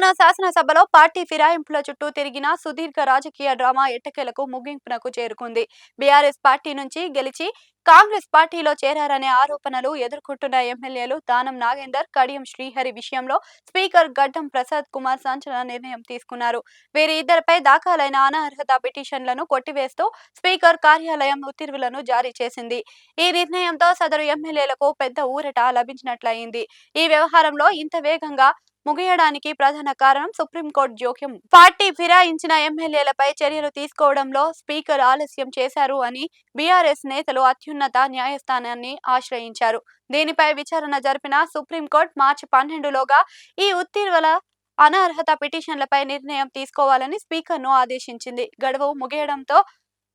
తెలంగాణ శాసనసభలో పార్టీ ఫిరాయింపుల చుట్టూ తిరిగిన సుదీర్ఘ రాజకీయ డ్రామా ఎట్టకేలకు ముగింపునకు చేరుకుంది. బీఆర్ఎస్ పార్టీ నుంచి గెలిచి కాంగ్రెస్ పార్టీలో చేరారనే ఆరోపణలు ఎదుర్కొంటున్న ఎమ్మెల్యేలు దానం నాగేందర్, కడియం శ్రీహరి విషయంలో స్పీకర్ గడ్డం ప్రసాద్ కుమార్ సంచలన నిర్ణయం తీసుకున్నారు. వీరి ఇద్దరిపై దాఖలైన అనర్హత పిటిషన్లను కొట్టివేస్తూ స్పీకర్ కార్యాలయం ఉత్తర్వులను జారీ చేసింది. ఈ నిర్ణయంతో సదరు ఎమ్మెల్యేలకు పెద్ద ఊరట లభించినట్లయింది. ఈ వ్యవహారంలో ఇంత వేగంగా ముగియడానికి ప్రధాన కారణం సుప్రీంకోర్టు జోక్యం. పార్టీ ఫిరాయించిన ఎమ్మెల్యేలపై చర్యలు తీసుకోవడంలో స్పీకర్ ఆలస్యం చేశారు అని బీఆర్ఎస్ నేతలు అత్యున్నత న్యాయస్థానాన్ని ఆశ్రయించారు. దీనిపై విచారణ జరిపిన సుప్రీంకోర్టు మార్చి 12లోగా ఈ ఉత్తర్వుల అనర్హత పిటిషన్లపై నిర్ణయం తీసుకోవాలని స్పీకర్ను ఆదేశించింది. గడువు ముగియడంతో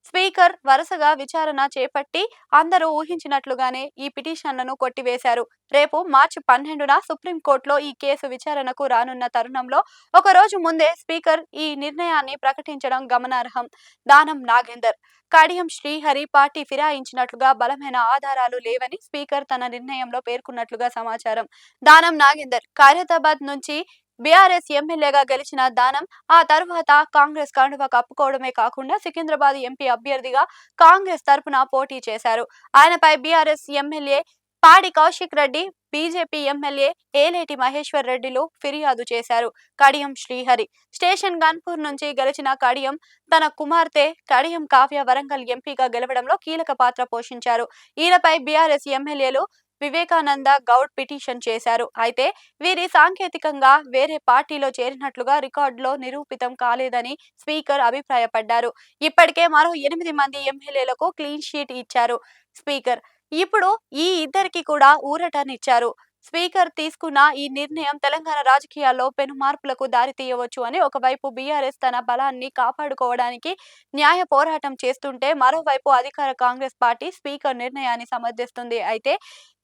స్పీకర్ వరుసగా విచారణ చేపట్టి అందరూ ఊహించినట్లుగానే ఈ పిటిషన్లను కొట్టివేశారు. రేపు మార్చి 12న సుప్రీంకోర్టులో ఈ కేసు విచారణకు రానున్న తరుణంలో ఒక రోజు ముందే స్పీకర్ ఈ నిర్ణయాన్ని ప్రకటించడం గమనార్హం. దానం నాగేందర్, కడియం శ్రీహరి పార్టీ ఫిరాయించినట్లుగా బలమైన ఆధారాలు లేవని స్పీకర్ తన నిర్ణయంలో పేర్కొన్నట్లుగా సమాచారం. దానం నాగేందర్ ఖైరతాబాద్ నుంచి బీఆర్ఎస్ ఎమ్మెల్యేగా గెలిచిన దానం ఆ తరువాత కాంగ్రెస్ కండువా కప్పుకోవడమే కాకుండా సికింద్రాబాద్ ఎంపీ అభ్యర్థిగా కాంగ్రెస్ తరపున పోటీ చేశారు. ఆయనపై బీఆర్ఎస్ ఎమ్మెల్యే పాడి కౌశిక్ రెడ్డి, బీజేపీ ఎమ్మెల్యే ఏలేటి మహేశ్వర్ రెడ్డిలు ఫిర్యాదు చేశారు. కడియం శ్రీహరి స్టేషన్ గన్పూర్ నుంచి గెలిచిన కడియం తన కుమార్తె కడియం కావ్య వరంగల్ ఎంపీగా గెలవడంలో కీలక పాత్ర పోషించారు. ఈయనపై బీఆర్ఎస్ ఎమ్మెల్యేలు వివేకానంద గౌడ్ పిటిషన్ చేశారు. అయితే వీరి సాంకేతికంగా వేరే పార్టీలో చేరినట్లుగా రికార్డులో నిరూపితం కాలేదని స్పీకర్ అభిప్రాయపడ్డారు. ఇప్పటికే మరో 8 మంది ఎమ్మెల్యేలకు క్లీన్ షీట్ ఇచ్చారు స్పీకర్. ఇప్పుడు ఈ ఇద్దరికి కూడా ఊరటనిచ్చారు. స్పీకర్ తీసుకున్న ఈ నిర్ణయం తెలంగాణ రాజకీయాల్లో పెను మార్పులకు దారితీయవచ్చు అని ఒకవైపు బీఆర్ఎస్ తన బలాన్ని కాపాడుకోవడానికి న్యాయ పోరాటం చేస్తుంటే, మరోవైపు అధికార కాంగ్రెస్ పార్టీ స్పీకర్ నిర్ణయాన్ని సమర్థిస్తుంది. అయితే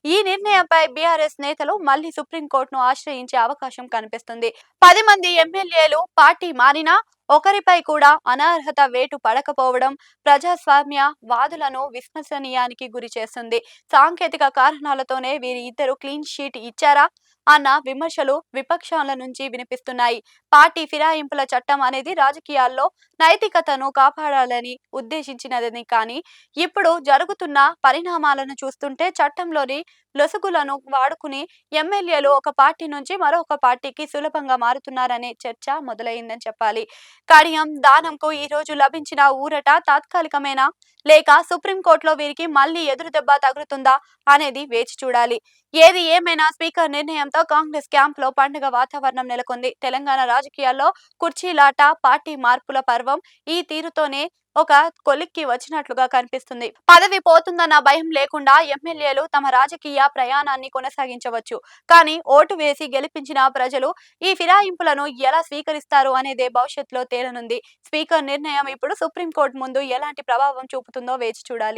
ఈ నిర్ణయంపై బీఆర్ఎస్ నేతలు మళ్లీ సుప్రీంకోర్టును ఆశ్రయించే అవకాశం కనిపిస్తుంది. 10 మంది ఎమ్మెల్యేలు పార్టీ మారినా ఒకరిపై కూడా అనర్హత వేటు పడకపోవడం ప్రజాస్వామ్య వాదులను విశ్వసనీయానికి గురి చేస్తుంది. సాంకేతిక కారణాలతోనే వీరి ఇద్దరు క్లీన్ షీట్ ఇచ్చారా అన్న విమర్శలు విపక్షాల నుంచి వినిపిస్తున్నాయి. పార్టీ ఫిరాయింపుల చట్టం అనేది రాజకీయాల్లో నైతికతను కాపాడాలని ఉద్దేశించినదని, కానీ ఇప్పుడు జరుగుతున్న పరిణామాలను చూస్తుంటే చట్టంలోని లొసుగులను వాడుకుని ఎమ్మెల్యేలు ఒక పార్టీ నుంచి మరొక పార్టీకి సులభంగా మారుతున్నారనే చర్చ మొదలైందని చెప్పాలి. కడియం దానంకు ఈ రోజు లభించిన ఊరట తాత్కాలికమేనా, లేక సుప్రీంకోర్టులో వీరికి మళ్లీ ఎదురు దెబ్బ తగులుతుందా అనేది వేచి చూడాలి. ఏది ఏమైనా స్పీకర్ నిర్ణయంతో కాంగ్రెస్ క్యాంప్ లో పండుగ వాతావరణం నెలకొంది. తెలంగాణ రాజకీయాల్లో కుర్చీలాట, పార్టీ మార్పుల పర్వం ఈ తీరుతోనే ఒక కొలిక్కి వచ్చినట్లుగా కనిపిస్తుంది. పదవి పోతుందన్న భయం లేకుండా ఎమ్మెల్యేలు తమ రాజకీయ ప్రయాణాన్ని కొనసాగించవచ్చు. కానీ ఓటు వేసి గెలిపించిన ప్రజలు ఈ ఫిరాయింపులను ఎలా స్వీకరిస్తారు అనేదే భవిష్యత్తులో తేలనుంది. స్పీకర్ నిర్ణయం ఇప్పుడు సుప్రీంకోర్టు ముందు ఎలాంటి ప్రభావం చూపుతుందో వేచి చూడాలి.